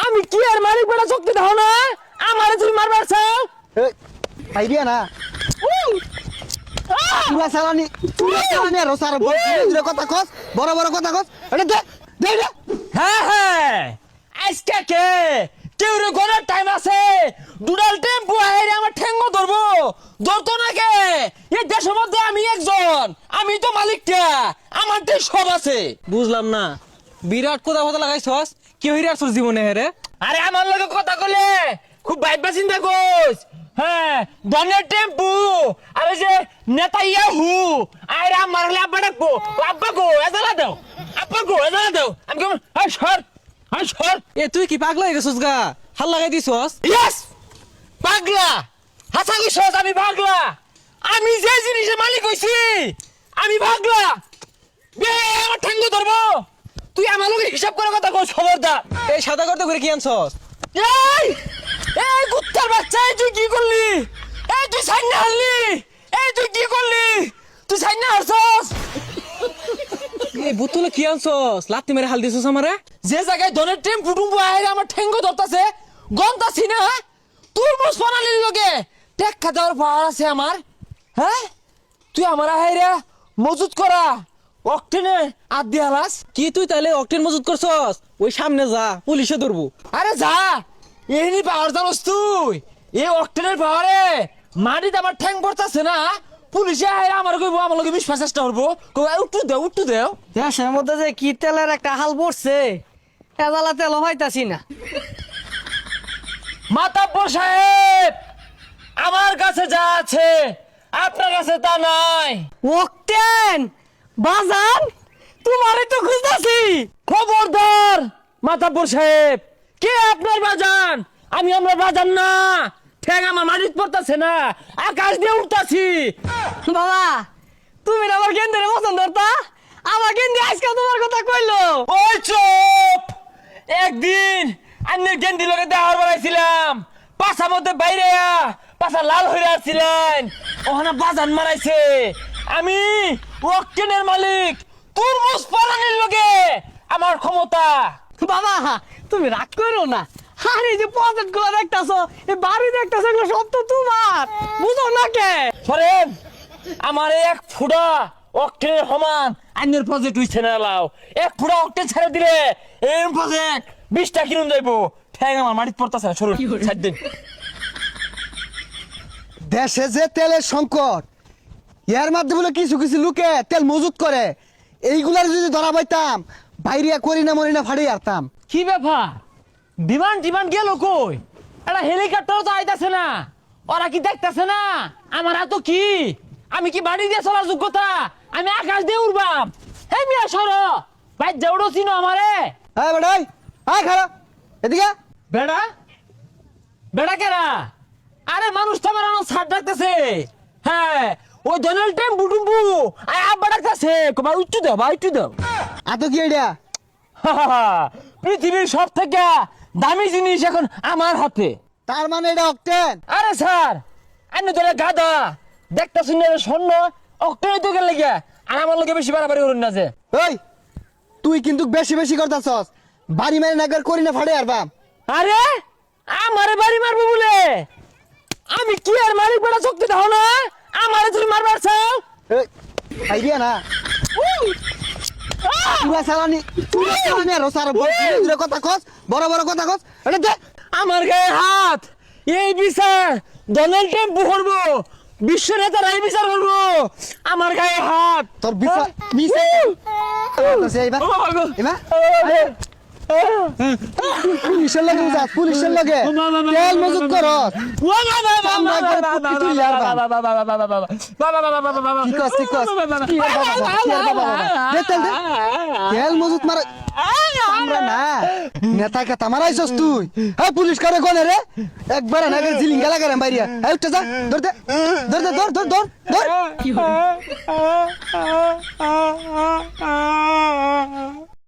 আমি কি আর মালিক বেটা শক্তি দাও না আমারে তুমি মারবার চাও আইডিয়া না তুই চালানি আর সারা বড় কথা কস বড় বড় কথা কস এটা দে দে দে হ্যাঁ হ্যাঁ আজকে কে কেউ রে গনার টাইম আছে দুডাল টেম্পু আইরে আমার ঠেঙ্গ ধরবো ধরতো না কে এই দেশের মধ্যে আমি একজন আমি তো মালিকটা আমার তো সব আছে বুঝলাম না বিরাট কথা কথা লাগাইছস কি হইরা তোর জীবনে হেরে আরে আমার লগে কথা কলে খুব ভাইবা চিন্তা কইস হ্যাঁ দনের টেম্পু আরে যে নেতা ইয়াহু আরে আমার হলে আব্বা ডাকবো আব্বা গো এদালা দাও আব্বা গো এদালা দাও আমি কেমন হাই সর এ তুই কি পাগলা হয়ে গেছস গা হাল লাগাই দিছস ইয়েস পাগলা হাসা কইছস আমি পাগলা আমি যে জিনিসের মালিক হইছি আমি পাগলা বে আমার ঠ্যাঙ্গ ধরবো তুই আমার লগে হিসাব করে কথা কইছ খবরদার এই সাদা করতে করে কি আনছস এই এই কুত্তার বাচ্চা এই তুই কি করলি এই তুই সাইন না হারলি এই তুই কি করলি তুই সাইন না হারছস এই বোতলে কি আনছস লাত্তি মেরে হাল দিছস আমারে যে জায়গায় ধনের টেম্পু টুম্পু আইরে আমার ঠেঙ্গ ধরতাছে গন্তাছি না তোর মুস ফনালির লগে টেক্কা দেওয়ার পাওয়ার আছে আমার হ্যাঁ তুই আমার আইরা মজুত করা অক্টেনে আদ দিয়ালাস কি তুই তাহলে অকটেন মজুত করছস ওই সামনে যা পুলিশে ধরবো আরে যা এনি পাওয়ার জানোস তুই এই অক্টেনের পাওয়ারে মাটিতে আমার ঠ্যাং পড়তাছে না পুলিশে আইরা আমার কইব আমার লগে বিশ্বাস চেষ্টা করবো উঠু দেও দেশের মধ্যে যে কি তেলের একটা হাল পড়ছে এদালা তেল হইতাছি না মাতাব্বর সাহেব আমার কাছে যা আছে আপনার কাছে তা নাই ওকটেন বাজান তোমারে তো খুঁজতাছি খবরদার মাতাব্বর সাহেব কে আপনার বাজান আমি আমার বাজান না ঠ্যাং আমার মাটিতে পড়তাছে না আকাশ দিয়ে উঠতাছি বাবা তুমি না আমার গেন্দের মতন ধরতা আমার গেন্দি আজকে তোমার কথা কইলো ওই চুপ একদিন আন্নের গেন্দি লগে দেওয়ার বানাইছিলাম পাশার মধ্যে বাইরে পাশা লাল হয়ে আসছিলেন ওখানে বাজান মারাইছে আমি ওকেনের মালিক তুরমুজ পালানির লগে আমার ক্ষমতা বাবা তুমি রাগ করো না আরে যে পকেট গুলো দেখতাছো এই বাড়ি দেখতাছো এগুলো সব তো তোমার বুঝো না কে সরেন আমার এক ফুটা অক্টেনের সমান আইনের প্রজেক্ট হইছে না লাও এক ফুটা অক্টেন ছেড়ে দিলে এই প্রজেক্ট 20টা কিনুন যাইবো ঠ্যাং আমার মাটিতে পড়তাছে না সরুন ছাড় দিন দেশে যে তেলের সংকট এর মাধ্যমে কিছু কিছু লোকে তেল মজুত করে এইগুলার যদি ধরা পাইতাম বাইরিয়া করি না মরি না ফাড়ি আরতাম কি ব্যাপার বিমান গেল কই একটা হেলিকপ্টারও তো আইতাছে না ওরা কি দেখতাছে না আমার এত কি আমি কি বাড়ি দিয়ে চলার যোগ্যতা আমি আকাশ দিয়ে উড়বাম হে মিয়া সর ভাই যেউড়ো চিনো আমারে হ্যাঁ বেড়াই হ্যাঁ খারাপ এদিকে বেড়া বেড়া কেরা আরে মানুষ তো আমার ছাড় ডাকতেছে হ্যাঁ ওই ডোনাল্ড টেম্পু টুম্পু আয় আব্বা ডাকতেছে ভাই উচ্চু দাও আতো কি এটা পৃথিবীর সব থেকে দামি জিনিস এখন আমার হাতে তার মানে এটা অক্টেন আরে স্যার আপনি তো গাদা দেখতে শুনে স্বর্ণ অক্টোবর তো গেলে গিয়া আর আমার লোকে বেশি বাড়াবাড়ি করুন না যে ওই তুই কিন্তু বেশি বেশি করতাছস বাড়ি মেরে নাগার করি না ফাড়ে আরবাম আরে আমারে বাড়ি মারবো বলে আমি কি আর মালিক বেটা শক্তি দাও না আমারে তুমি মারবার চাও আইডিয়া না তুই চালানি আর সারা বড় কথা কস বড় বড় কথা কস এটা দে আমার গায়ে হাত এই বিচার ডোনাল্ড টেম্পু করবো বিশ্ব নেতারা এই বিচার করবো আমার গায়ে হাত তোর বিচার মিছে এইবা এইবা পুলিশের লগে যাস পুলিশের লগে তেল মজুত করস তেল মজুত মারা আমরা না নেতাকে তামারাইছস তুই হ্যাঁ পুলিশ করে কোনে রে একবার নাগের জিলিঙ্গা লাগারে বাইরিয়া এই উঠে যা ধর দে ধর দে ধর ধর ধর ধর কি হলো